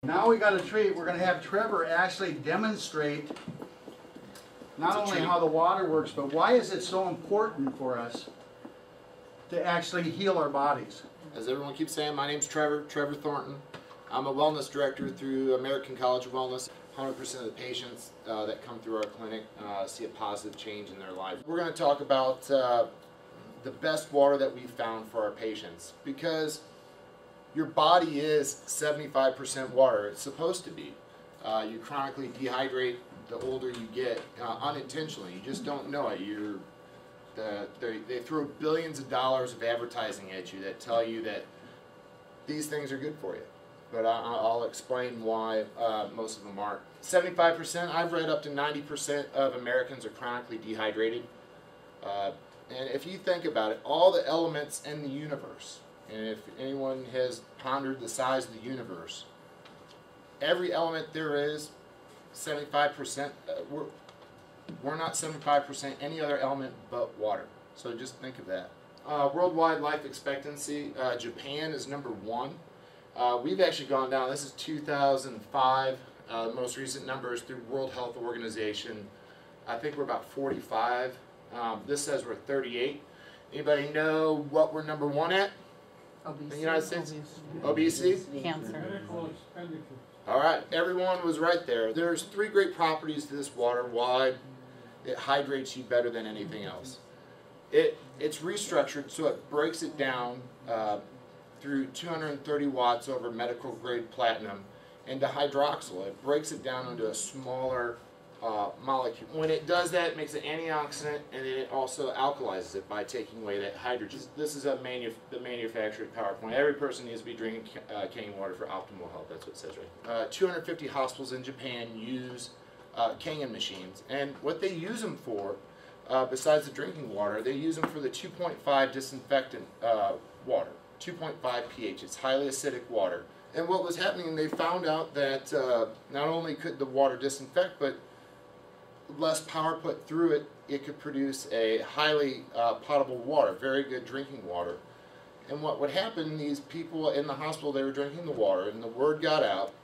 Now we got a treat. We're going to have Trevor actually demonstrate not only how the water works, but why is it so important for us to actually heal our bodies. As everyone keeps saying, my name's Trevor Thorton. I'm a wellness director through American College of Wellness. 100% of the patients that come through our clinic see a positive change in their life. We're going to talk about the best water that we've found for our patients, because your body is 75% water. It's supposed to be. You chronically dehydrate the older you get unintentionally. You just don't know it. They throw billions of dollars of advertising at you that tell you that these things are good for you. But I'll explain why most of them aren't. 75%, I've read up to 90% of Americans are chronically dehydrated. And if you think about it, all the elements in the universe, and if anyone has pondered the size of the universe, every element there is, 75%, we're not 75% any other element but water. So just think of that. Worldwide life expectancy, Japan is #1. We've actually gone down. This is 2005. The most recent numbers through World Health Organization. I think we're about 45. This says we're 38. Anybody know what we're #1 at? Obesity. In the United States? Obesity? Cancer. All right, everyone was right there. There's 3 great properties to this water. Why? It hydrates you better than anything else. It's restructured so it breaks it down through 230 watts over medical grade platinum into hydroxyl. It breaks it down into a smaller molecule. When it does that, it makes it antioxidant, and then it also alkalizes it by taking away that hydrogen. This is the manufacturer's PowerPoint. Every person needs to be drinking Kangen water for optimal health. That's what it says right. 250 hospitals in Japan use Kangen machines, and what they use them for, besides the drinking water, they use them for the 2.5 disinfectant water. 2.5 pH. It's highly acidic water. And what was happening, they found out that not only could the water disinfect, but less power put through it, it could produce a highly potable water, very good drinking water. And what would happen, these people in the hospital, they were drinking the water, and the word got out,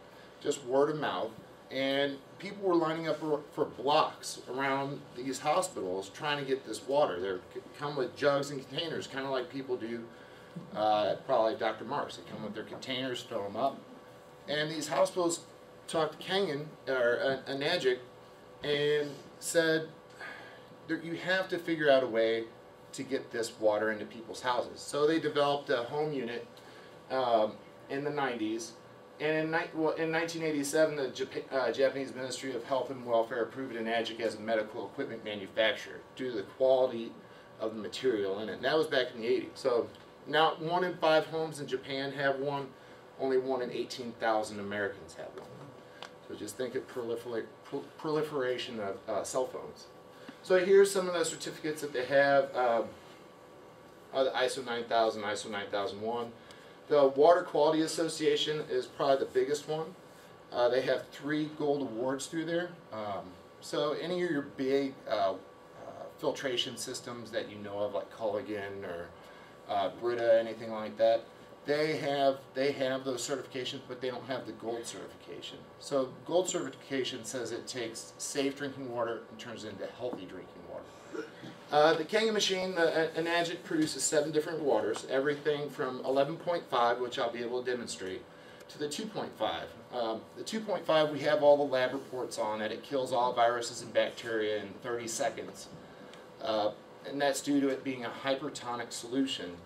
just word of mouth, and people were lining up for blocks around these hospitals trying to get this water. They come with jugs and containers, kind of like people do probably Dr. Mark's. They come with their containers, fill them up. And these hospitals talked to Kangen, or Enagic, and said, you have to figure out a way to get this water into people's houses. So they developed a home unit in the 90s. And in 1987, the Japanese Ministry of Health and Welfare approved Enagic as a medical equipment manufacturer due to the quality of the material in it. And that was back in the 80s. So now 1 in 5 homes in Japan have one. Only 1 in 18,000 Americans have one. So just think of proliferation of cell phones. So here's some of the certificates that they have. The ISO 9000, ISO 9001. The Water Quality Association is probably the biggest one. They have 3 gold awards through there. So any of your big filtration systems that you know of, like Kangen or Brita, anything like that, they have those certifications, but they don't have the gold certification. So gold certification says it takes safe drinking water and turns it into healthy drinking water. The Kangen machine, the Enagic, produces 7 different waters, everything from 11.5, which I'll be able to demonstrate, to the 2.5. The 2.5, we have all the lab reports on it. It kills all viruses and bacteria in 30 seconds. And that's due to it being a hypertonic solution,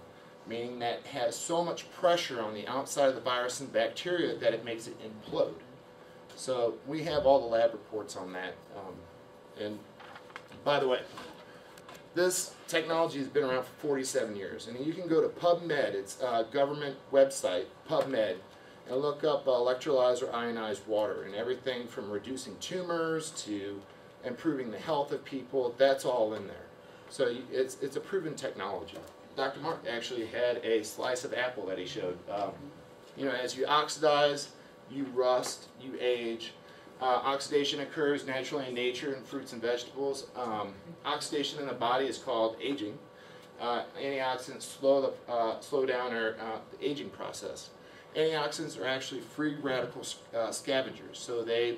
meaning that it has so much pressure on the outside of the virus and bacteria that it makes it implode. So we have all the lab reports on that. And by the way, this technology has been around for 47 years. And you can go to PubMed, it's a government website, PubMed, and look up electrolyzed or ionized water. And everything from reducing tumors to improving the health of people, that's all in there. So it's a proven technology. Dr. Mark actually had a slice of apple that he showed. You know, as you oxidize, you rust, you age. Oxidation occurs naturally in nature in fruits and vegetables. Oxidation in the body is called aging. Antioxidants slow down the aging process. antioxidants are actually free radical scavengers. So they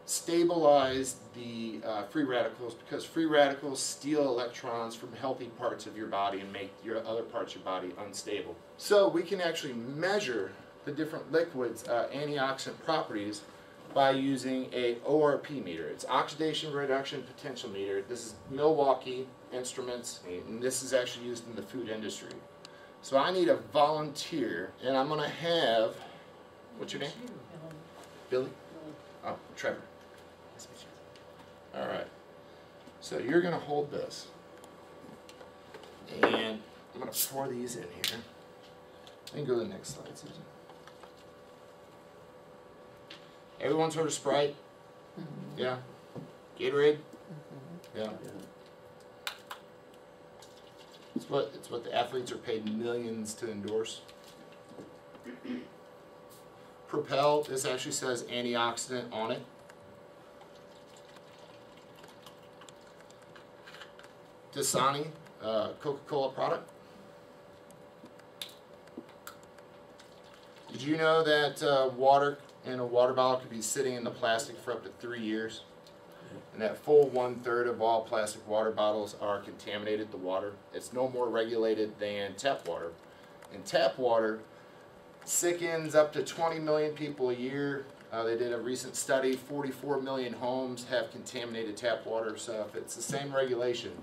stabilize the free radicals, because free radicals steal electrons from healthy parts of your body and make your other parts of your body unstable. So we can actually measure the different liquids' antioxidant properties by using a ORP meter. It's oxidation reduction potential meter. This is Milwaukee Instruments, and this is actually used in the food industry. So I need a volunteer, and I'm going to have, what's your name? Billy? Oh, Trevor. Nice to meet you. All right. So you're going to hold this, and I'm going to pour these in here. And go to the next slide, Susan. Everyone's heard of Sprite? Mm-hmm. Yeah. Gatorade? Mm-hmm. Yeah. It's what the athletes are paid millions to endorse. Propel, this actually says antioxidant on it. Dasani, Coca-Cola product. Did you know that water in a water bottle could be sitting in the plastic for up to 3 years? And that full 1/3 of all plastic water bottles are contaminated, the water. It's no more regulated than tap water. And tap water sickens up to 20 million people a year. They did a recent study, 44 million homes have contaminated tap water. So if it's the same regulation.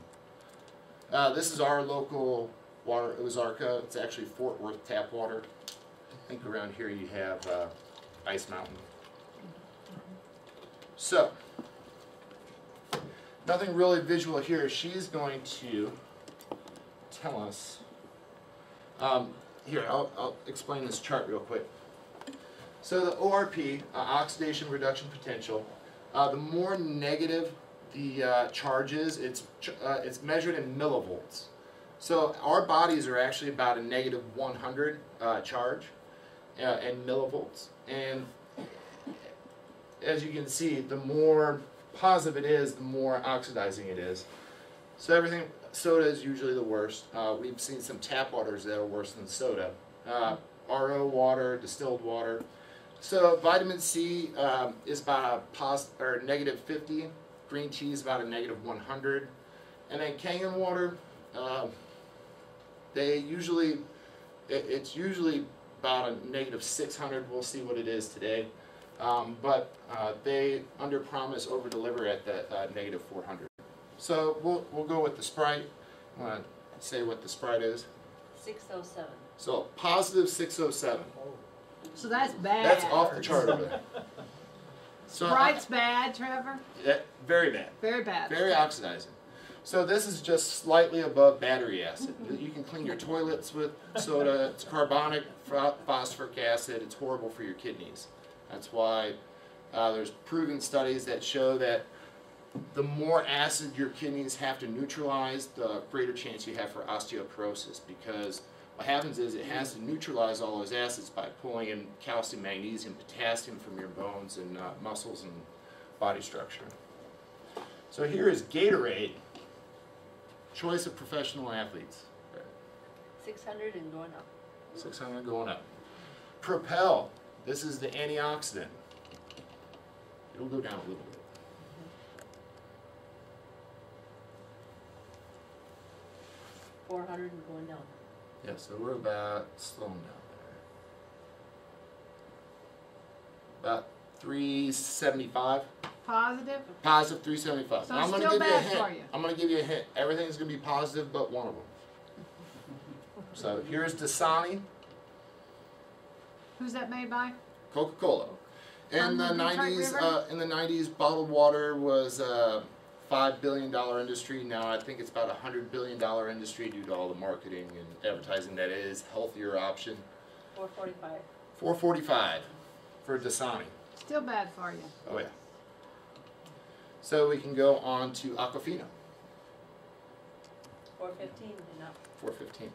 This is our local water, Ozarka. It's actually Fort Worth tap water. I think around here you have Ice Mountain. So, nothing really visual here. She's going to tell us. Here, I'll explain this chart real quick. So the ORP, oxidation reduction potential, the more negative the charge is, it's measured in millivolts. So our bodies are actually about a negative 100 charge in millivolts. And as you can see, the more positive it is, the more oxidizing it is. So everything, soda is usually the worst. We've seen some tap waters that are worse than soda. RO water, distilled water. So vitamin C is about a negative 50. Green tea is about a negative 100. And then Kangen water, it's usually about a negative 600. We'll see what it is today. But they under-promise, over-deliver at the negative 400. So we'll go with the Sprite. I want to say what the Sprite is. 607. So positive 607. So that's bad. That's off the chart over there. So Sprite's bad, Trevor? Yeah, very bad. Very bad. Very oxidizing. So this is just slightly above battery acid. You can clean your toilets with soda. It's carbonic phosphoric acid. It's horrible for your kidneys. That's why there's proven studies that show that the more acid your kidneys have to neutralize, the greater chance you have for osteoporosis, because what happens is it has to neutralize all those acids by pulling in calcium, magnesium, potassium from your bones and muscles and body structure. So here is Gatorade, choice of professional athletes. 600 and going up. 600 going up. Propel, this is the antioxidant. It'll go down a little bit. 400 and going down. Yeah, so we're about slowing down there. About 375. Positive? Positive 375. So Now, it's I'm still gonna give you a bad hint. for you. I'm going to give you a hint. Everything's going to be positive but one of them. So here's Dasani, Who's that made by? Coca-Cola. In the Detroit 90s, River? in the 90s, bottled water was a $5 billion industry. Now I think it's about a $100 billion industry due to all the marketing and advertising that is healthier option. 445. 445 for Dasani. Still bad for you. Oh yeah. So we can go on to Aquafina. 415 and up. 415.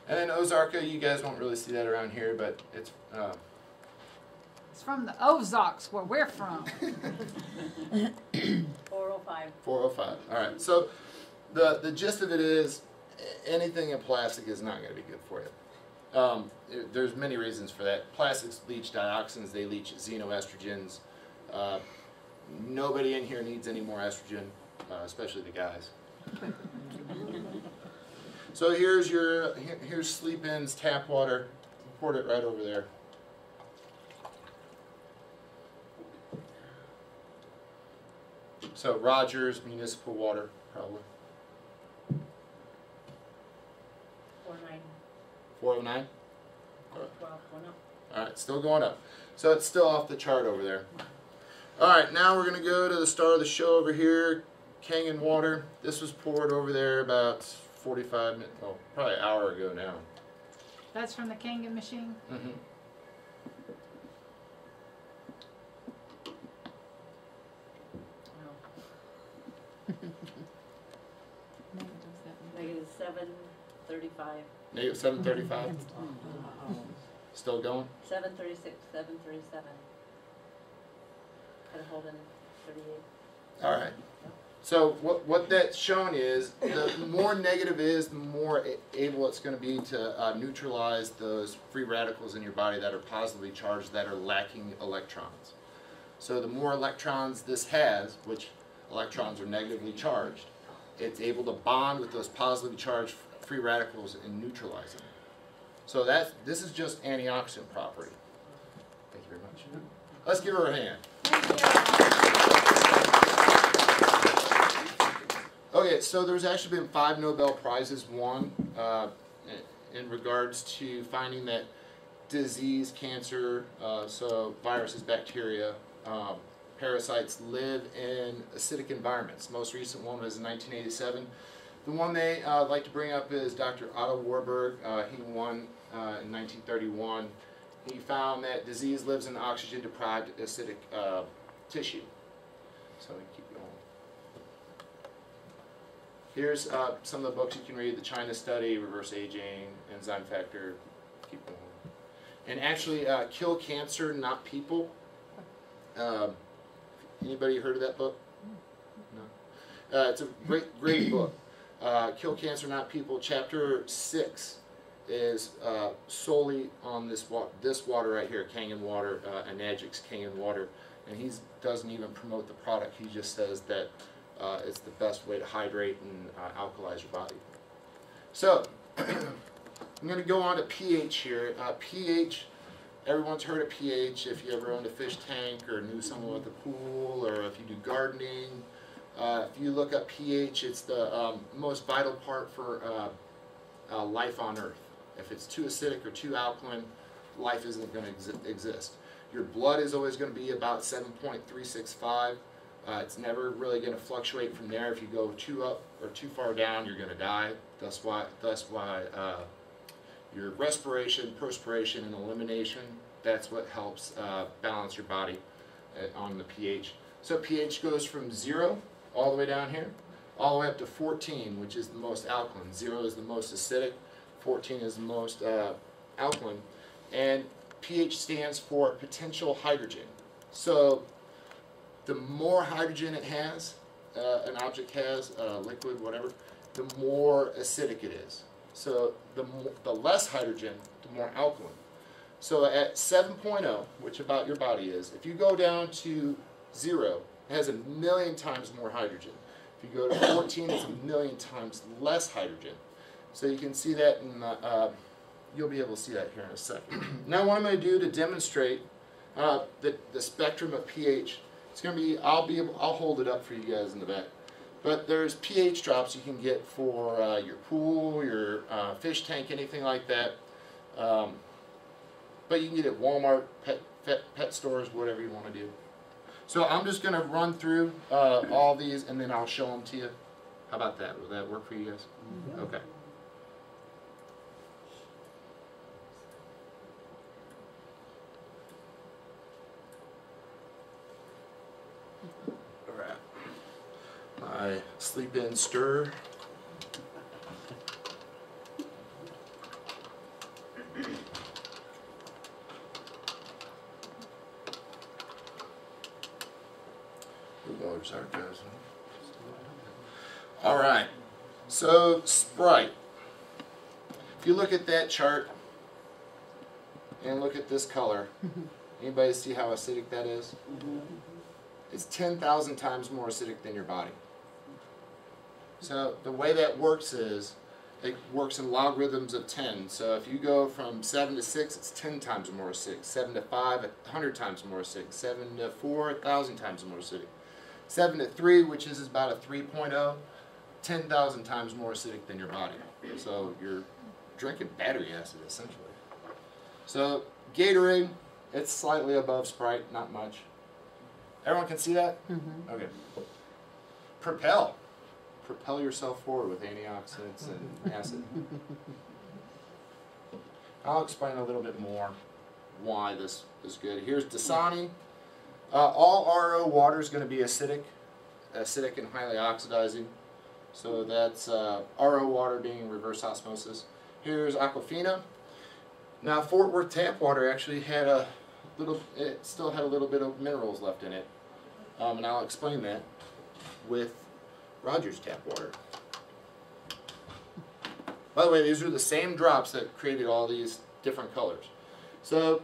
And then Ozarka, you guys won't really see that around here, but it's It's from the Ozarks, where we're from. 405. 405. All right. So the gist of it is anything in plastic is not going to be good for you. There's many reasons for that. Plastics leach dioxins, they leach xenoestrogens. Nobody in here needs any more estrogen, especially the guys. So here's Sleep In's tap water. Poured it right over there. So Rogers Municipal Water, probably. 4.9. 409? 12, going up. Alright, still going up. So it's still off the chart over there. Alright, now we're going to go to the star of the show over here, Kangen Water. This was poured over there about 45 minutes, oh, probably an hour ago now. That's from the Kangen machine? Mm-hmm. Negative 735. Negative 735. Still going? 736, 737. Got a hold in 38. All right. So what that's shown is the more negative is, the more able it's going to be to neutralize those free radicals in your body that are positively charged, that are lacking electrons. So the more electrons this has, which electrons are negatively charged, it's able to bond with those positively charged free radicals and neutralize them. So this is just antioxidant property. Thank you very much. Let's give her a hand. Okay, so there's actually been 5 Nobel Prizes won in regards to finding that disease, cancer, so viruses, bacteria, parasites live in acidic environments. The most recent one was in 1987. The one they like to bring up is Dr. Otto Warburg. He won in 1931. He found that disease lives in oxygen-deprived acidic tissue. So we keep going. Here's some of the books you can read: The China Study, Reverse Aging, Enzyme Factor. Keep going. And actually, Kill Cancer, Not People. Anybody heard of that book? No. It's a great book. Kill Cancer, Not People. Chapter 6 is solely on this water right here, Kangen Water, Anagic's Kangen Water, and he doesn't even promote the product. He just says that it's the best way to hydrate and alkalize your body. So I'm going to go on to pH here. pH, everyone's heard of pH if you ever owned a fish tank or knew someone with a pool, or if you do gardening. If you look up pH, it's the most vital part for life on Earth. If it's too acidic or too alkaline, life isn't going to exist. Your blood is always going to be about 7.365. It's never really going to fluctuate from there. If you go too up or too far down, you're going to die. That's why your respiration, perspiration, and elimination, that's what helps balance your body on the pH. So pH goes from 0 all the way down here, all the way up to 14, which is the most alkaline. 0 is the most acidic, 14 is the most alkaline. And pH stands for potential hydrogen. So the more hydrogen it has, an object has, liquid, whatever, the more acidic it is. So the less hydrogen, the more alkaline. So at 7.0, which about your body is, if you go down to 0, it has 1,000,000 times more hydrogen. If you go to 14, it's 1,000,000 times less hydrogen. So you can see that in the, you'll be able to see that here in a second. Now what I'm going to do to demonstrate the spectrum of pH, it's going to be, I'll hold it up for you guys in the back. But there's pH drops you can get for your pool, your fish tank, anything like that. But you can get it at Walmart, pet stores, whatever you want to do. So I'm just going to run through all these and then I'll show them to you. How about that? Will that work for you guys? Mm-hmm. Okay. All right. My Sleep In stir. Sarcasm. All right, so Sprite. If you look at that chart, and look at this color. Anybody see how acidic that is? It's 10,000 times more acidic than your body. So the way that works is, it works in logarithms of 10. So if you go from 7 to 6, it's 10 times more acidic. 7 to 5, 100 times more acidic. 7 to 4, 1,000 times more acidic. 7 to 3, which is about a 3.0, 10,000 times more acidic than your body. So you're drinking battery acid, essentially. So Gatorade, it's slightly above Sprite, not much. Everyone can see that? Okay. Propel. Propel yourself forward with antioxidants and acid. I'll explain a little bit more why this is good. Here's Dasani. All RO water is going to be acidic and highly oxidizing. So that's RO water being reverse osmosis. Here's Aquafina. Now Fort Worth tap water actually had it still had a little bit of minerals left in it. And I'll explain that with Rogers tap water. By the way, these are the same drops that created all these different colors. So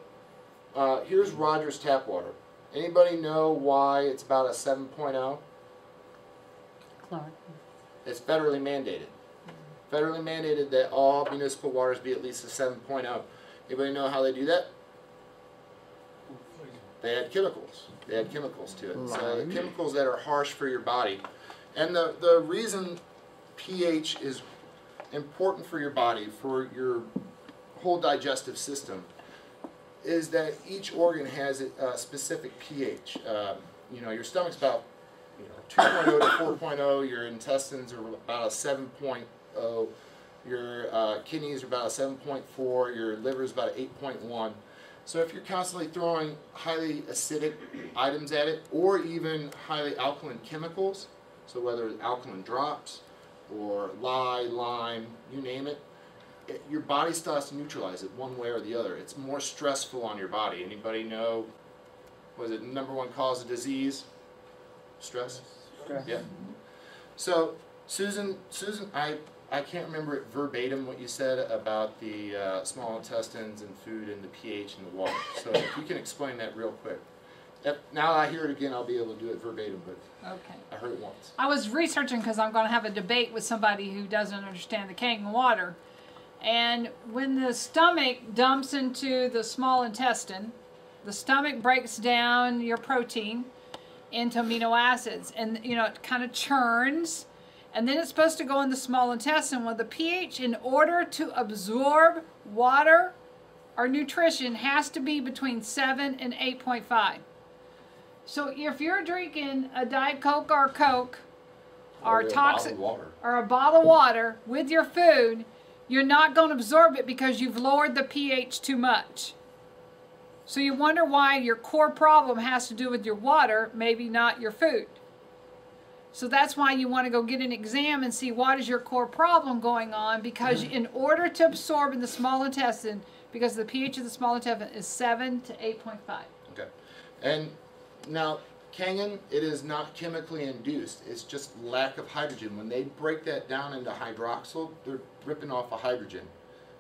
here's Rogers tap water. Anybody know why it's about a 7.0? Clark. It's federally mandated. Federally mandated that all municipal waters be at least a 7.0. Anybody know how they do that? They add chemicals. They add chemicals to it. So the chemicals that are harsh for your body. And the reason pH is important for your body, for your whole digestive system, is that each organ has a specific pH. You know, your stomach's about 2.0 to 4.0. Your intestines are about a 7.0. Your kidneys are about a 7.4. Your liver is about 8.1. So if you're constantly throwing highly acidic items at it, or even highly alkaline chemicals, so whether it's alkaline drops or lye, lime, you name it, your body still has to neutralize it one way or the other. It's more stressful on your body. Anybody know, was it #1 cause of disease? Stress? Stress. Yeah. So Susan, I can't remember it verbatim what you said about the small intestines and food and the pH and the water. So if you can explain that real quick. Now I hear it again, I'll be able to do it verbatim, but Okay. I heard it once. I was researching because I'm going to have a debate with somebody who doesn't understand the Kangen Water. And when the stomach dumps into the small intestine, the stomach breaks down your protein into amino acids. And, you know, it kind of churns. And then it's supposed to go in the small intestine. Well, the pH, in order to absorb water or nutrition, has to be between 7 and 8.5. So if you're drinking a Diet Coke or a Coke or toxic or a bottle of water with your food, you're not going to absorb it because you've lowered the pH too much. So you wonder why your core problem has to do with your water, maybe not your food. So that's why you want to go get an exam and see what is your core problem going on, because in order to absorb in the small intestine, because the pH of the small intestine is 7 to 8.5. Okay. And now, Kangen, it is not chemically induced. It's just lack of hydrogen. When they break that down into hydroxyl, they're ripping off a hydrogen.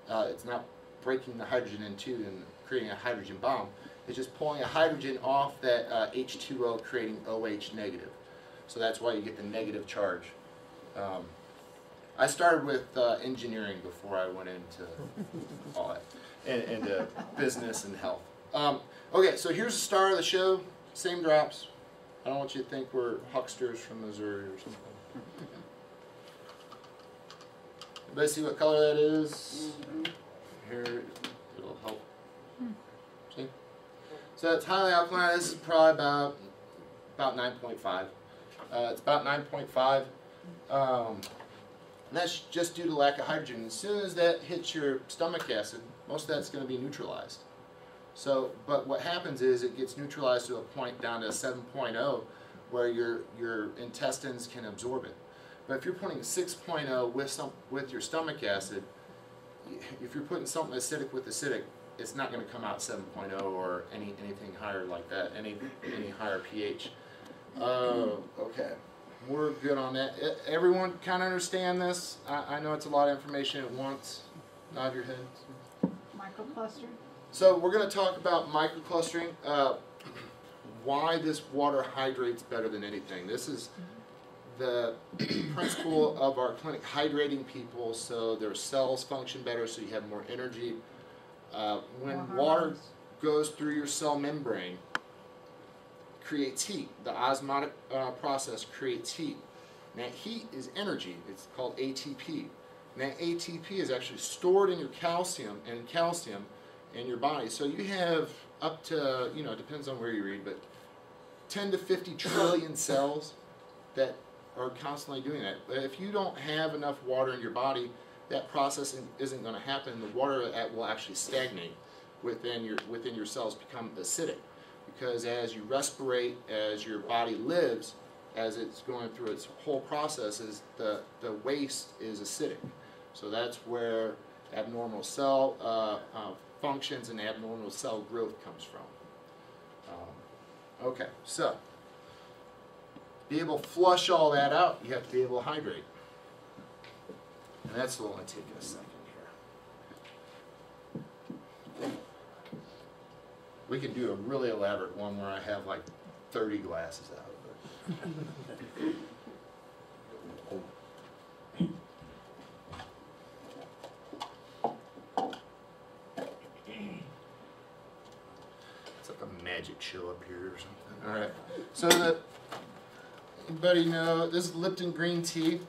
It's not breaking the hydrogen in two and creating a hydrogen bomb. It's just pulling a hydrogen off that H2O, creating OH negative. So that's why you get the negative charge. I started with engineering before I went into all that, and into business and health. Okay, so here's the star of the show. Same drops. I don't want you to think we're hucksters from Missouri or something. Everybody see what color that is? Here, it'll help. See? So it's highly alkaline. This is probably about 9.5. It's about 9.5. And that's just due to lack of hydrogen. As soon as that hits your stomach acid, most of that's going to be neutralized. So, but what happens is it gets neutralized to a point down to 7.0 where your intestines can absorb it. But if you're putting 6.0 with your stomach acid, if you're putting something acidic with acidic, it's not going to come out 7.0 or anything higher like that, any higher pH. Okay, we're good on that. Everyone kind of understand this? I know it's a lot of information at once. Nod your heads. Microcluster. So we're going to talk about microclustering, why this water hydrates better than anything. This is the principle of our clinic, hydrating people so their cells function better, so you have more energy. When water goes through your cell membrane, creates heat. The osmotic process creates heat. And that heat is energy. It's called ATP. And that ATP is actually stored in your calcium in your body. So you have up to, you know, it depends on where you read, but 10 to 50 trillion cells that are constantly doing that. But if you don't have enough water in your body, that process isn't going to happen. The water will actually stagnate within your cells, become acidic. Because as you respirate, as your body lives, as it's going through its whole process, the waste is acidic. So that's where abnormal cell functions and abnormal cell growth comes from. Okay, so be able to flush all that out, you have to be able to hydrate. And that's what will take a second here. We can do a really elaborate one where I have like 30 glasses out of it. It's like a magic show up here or something. Alright, so anybody know, this is Lipton green tea.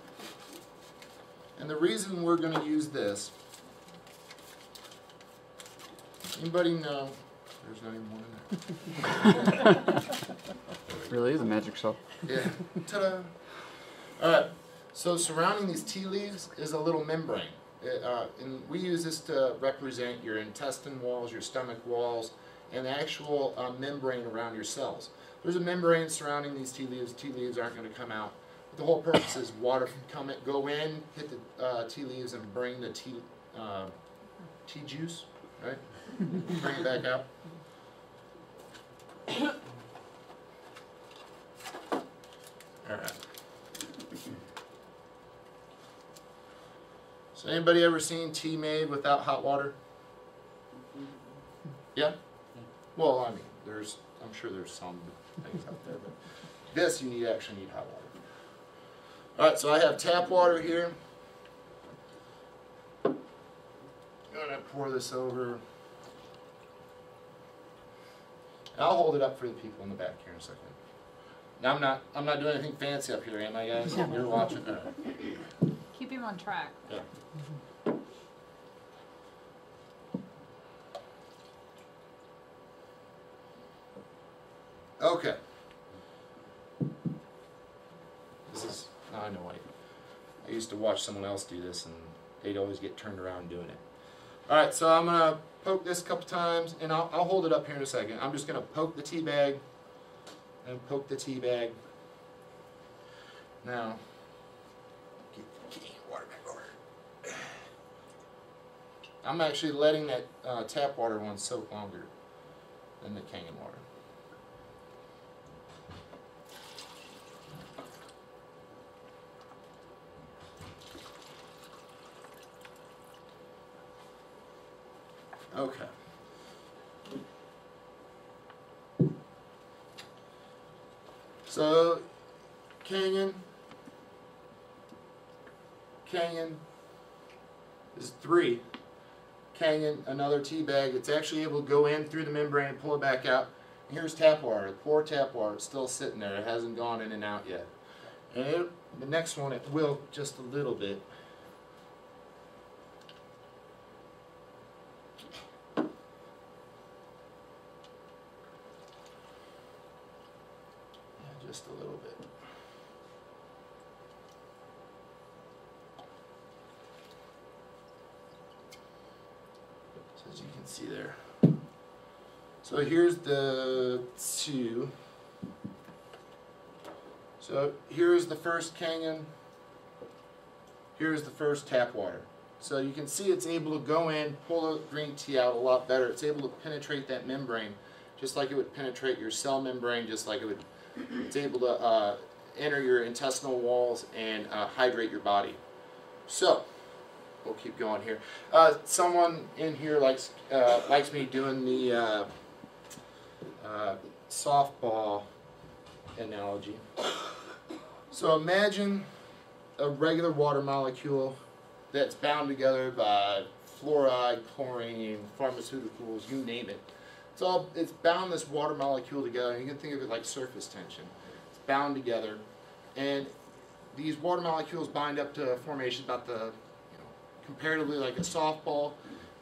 And the reason we're going to use this, anybody know, there's not even one in there. Really is a magic show. Yeah. Ta-da! Alright, so surrounding these tea leaves is a little membrane. And we use this to represent your intestine walls, your stomach walls, and the actual membrane around your cells. There's a membrane surrounding these tea leaves. Tea leaves aren't going to come out. The whole purpose is water can go in, hit the tea leaves, and bring the tea juice, right? Bring it back out. All right. So anybody ever seen tea made without hot water? Yeah? Well, I mean, I'm sure there's some things out there, but this you actually need hot water. Alright, so I have tap water here. I'm going to pour this over. I'll hold it up for the people in the back here in a second. Now I'm not doing anything fancy up here, am I, guys? You're watching. All right. Keep him on track. Yeah. Okay. This is, I know I used to watch someone else do this and they'd always get turned around doing it. Alright, so I'm going to poke this a couple times and I'll hold it up here in a second. I'm just going to poke the tea bag and poke the tea bag. Now, get the Kangen water back over. I'm actually letting that tap water one soak longer than the Kangen water. Okay. So, Kangen is 3. Kangen, another tea bag. It's actually able to go in through the membrane and pull it back out. And here's tap water. Pour tap water. It's still sitting there. It hasn't gone in and out yet. And the next one, it will just a little bit. Just a little bit. So as you can see there. So here's the 2. So here's the first Kangen. Here's the first tap water. So you can see it's able to go in, pull the green tea out a lot better. It's able to penetrate that membrane just like it would penetrate your cell membrane, just like it would. It's able to enter your intestinal walls and hydrate your body. So, we'll keep going here. Someone in here likes me doing the softball analogy. So imagine a regular water molecule that's bound together by fluoride, chlorine, pharmaceuticals, you name it. It's bound this water molecule together. You can think of it like surface tension. It's bound together, and these water molecules bind up to a formation about comparatively like a softball,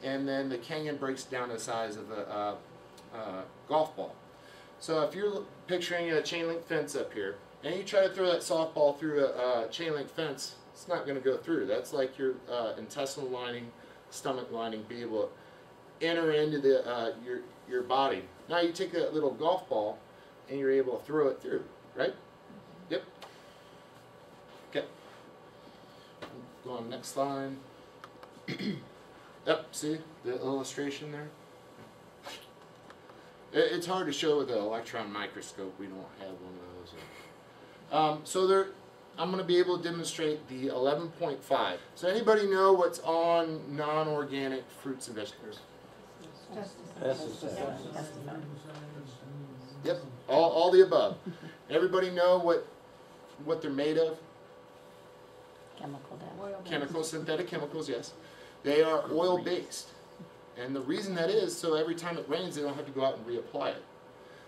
and then the Kangen breaks down to the size of a golf ball. So if you're picturing a chain link fence up here, and you try to throw that softball through a chain link fence, it's not going to go through. That's like your intestinal lining, stomach lining, be able to enter into the your body. Now you take that little golf ball, and you're able to throw it through, right? Yep. Okay. Go on next line. Yep. See the illustration there. It's hard to show with an electron microscope. We don't have one of those. So I'm going to be able to demonstrate the 11.5. So anybody know what's on non-organic fruits and vegetables? Yep, all the above. Everybody know what they're made of? Chemical death. Chemicals, synthetic chemicals, yes. They are oil-based. And the reason that is, so every time it rains, they don't have to go out and reapply it.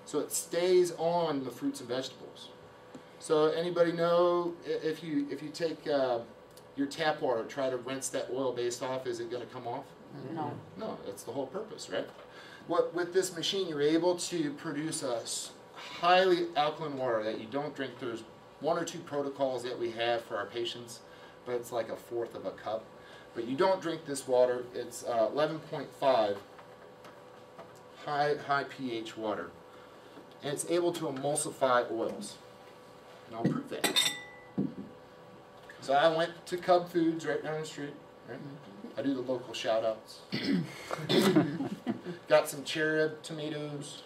So it stays on the fruits and vegetables. So anybody know if you take your tap water, try to rinse that oil base off, is it going to come off? No. No, that's the whole purpose, right? With this machine, you're able to produce a highly alkaline water that you don't drink. There's 1 or 2 protocols that we have for our patients, but it's like 1/4 of a cup. But you don't drink this water. It's 11.5 high pH water, and it's able to emulsify oils. And I'll prove that. So I went to Cub Foods right down the street. Right? I do the local shout outs. Got some cherry tomatoes.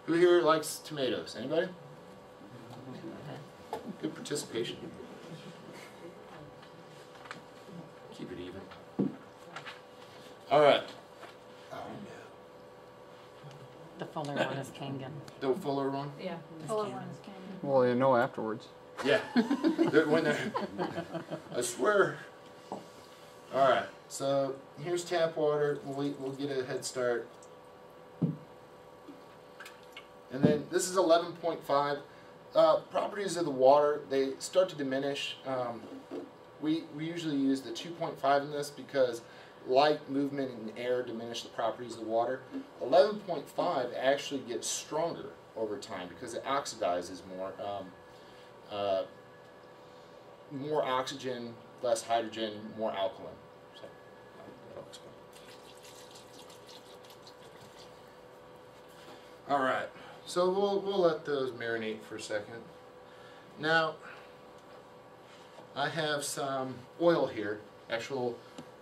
Who here likes tomatoes? Anybody? Good participation. Keep it even. All right. The fuller one is Kangen. The fuller one? Yeah. Fuller one is Kangen. Well, you know afterwards. Yeah. When they're, I swear. All right. So here's tap water. We'll get a head start. And then this is 11.5. Properties of the water, they start to diminish. We usually use the 2.5 in this because light, movement, and air diminish the properties of the water. 11.5 actually gets stronger over time because it oxidizes more. More oxygen, less hydrogen, more alkaline. So, that'll explain. All right. So we'll let those marinate for a second. Now, I have some oil here, actual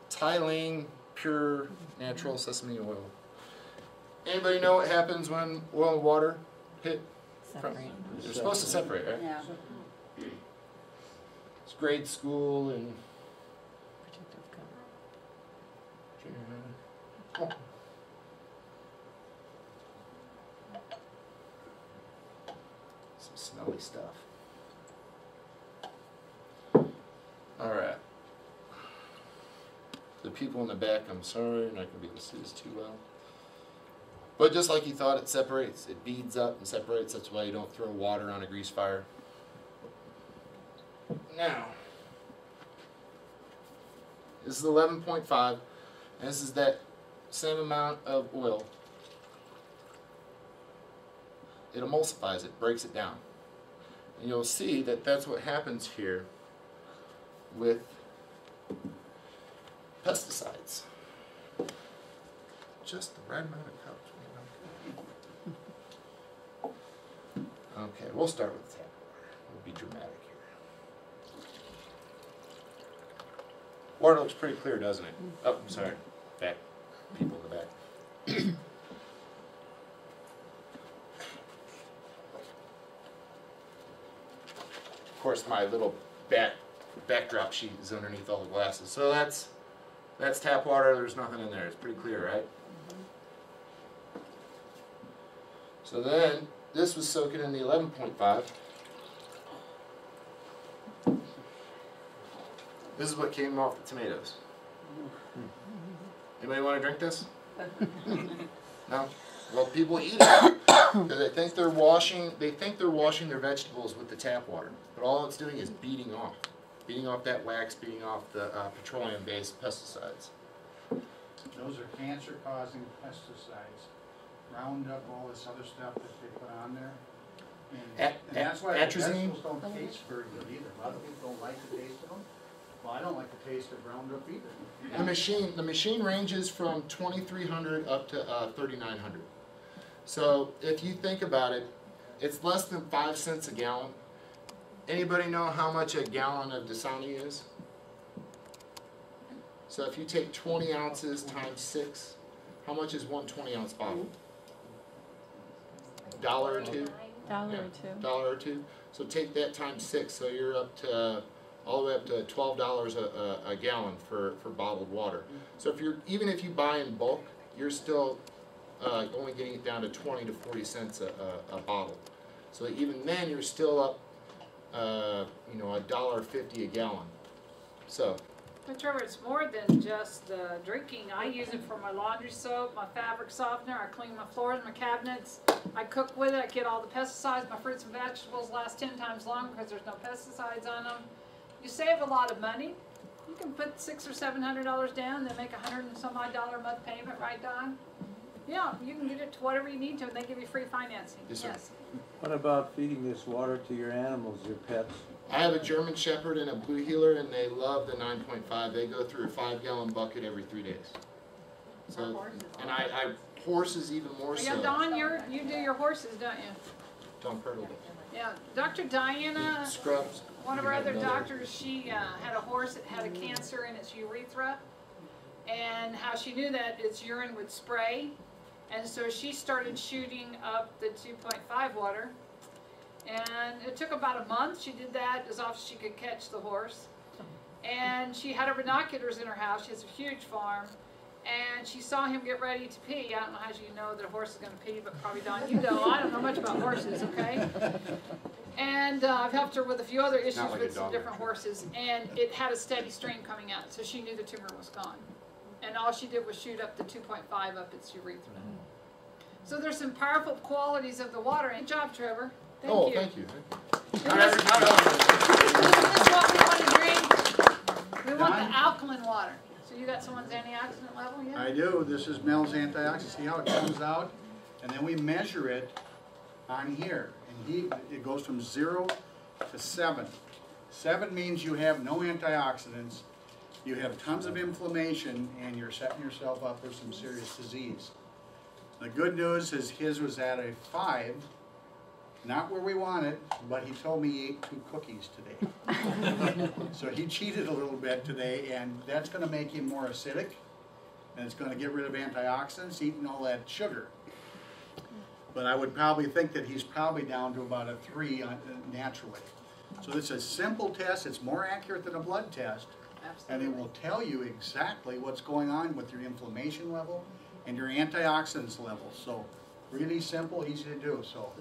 Tylene pure natural sesame oil. Anybody know what happens when oil and water hit? Separate. They're supposed to separate, right? Yeah. It's grade school and Protective cover. junior high. Oh. Some smelly stuff. All right. The people in the back, I'm sorry, you're not going to be able to see this too well. But just like you thought, it separates. It beads up and separates. That's why you don't throw water on a grease fire. Now, this is 11.5, and this is that same amount of oil. It emulsifies it, breaks it down. And you'll see that that's what happens here with pesticides. Just the right amount of cups. Okay, we'll start with tap water. We'll be dramatic here. Water looks pretty clear, doesn't it? Oh, I'm sorry. Back. People in the back. course, my little backdrop sheet is underneath all the glasses. So that's tap water. There's nothing in there. It's pretty clear, right? So then, this was soaking in the 11.5. This is what came off the tomatoes. Anybody want to drink this? No? Well, people eat it because they think they're washing their vegetables with the tap water, but all it's doing is beating off that wax, beating off the petroleum-based pesticides. Those are cancer-causing pesticides. Roundup, all this other stuff that they put on there. And that's why the atrazine. vegetables don't taste very good either. A lot of people don't like the taste of them. Well, I don't like the taste of Roundup either. The machine ranges from 2,300 up to 3,900. So if you think about it, it's less than 5 cents a gallon. Anybody know how much a gallon of Dasani is? So if you take 20 ounces times 6, how much is one 20-ounce bottle? $1 or $2? $1 or $2. $1 or $2. So take that times 6, so you're up to all the way up to $12 a gallon for bottled water. So even if you buy in bulk, you're still only getting it down to 20 to 40 cents a bottle. So even then, you're still up, $1.50 a gallon. So. But Trevor, it's more than just the drinking. I use it for my laundry soap, my fabric softener. I clean my floors, my cabinets. I cook with it. I get all the pesticides. My fruits and vegetables last 10 times longer because there's no pesticides on them. You save a lot of money. You can put $600 or $700 down, then make $100 and some odd dollar a month payment, right, Don? Yeah, you can get it to whatever you need to, and they give you free financing. Yes, sir. What about feeding this water to your animals, your pets? I have a German Shepherd and a Blue Heeler, and they love the 9.5. They go through a 5-gallon bucket every 3 days. So, and I horses even more so. Yeah, Don, you do your horses, don't you? Don Purtle does. Yeah, Dr. Diana, Scrubs. one of our other doctors, she had a horse that had a cancer in its urethra, and how she knew that its urine would spray, and so she started shooting up the 2.5 water, and it took about a month. She did that as often as she could catch the horse, and she had her binoculars in her house. She has a huge farm, and she saw him get ready to pee. I don't know how you know that a horse is going to pee, but probably Don, you know. I don't know much about horses, okay? And I've helped her with a few other issues with some different horses, and it had a steady stream coming out, so she knew the tumor was gone. And all she did was shoot up the 2.5 up its urethra. So there's some powerful qualities of the water. Good job, Trevor. Thank you. Thank you. This is what we want to drink. We want the alkaline water. So you got someone's antioxidant level, yeah? I do. This is Mel's antioxidant. See how it comes out? And then we measure it on here. And it goes from 0 to 7. 7 means you have no antioxidants, you have tons of inflammation, and you're setting yourself up for some serious disease. The good news is his was at a 5, not where we want it, but he told me he ate 2 cookies today. So he cheated a little bit today, and that's going to make him more acidic, and it's going to get rid of antioxidants, eating all that sugar. But I would probably think that he's probably down to about a 3 naturally. So it's a simple test. It's more accurate than a blood test. Absolutely. And it will tell you exactly what's going on with your inflammation level and your antioxidants level. So really simple, easy to do. So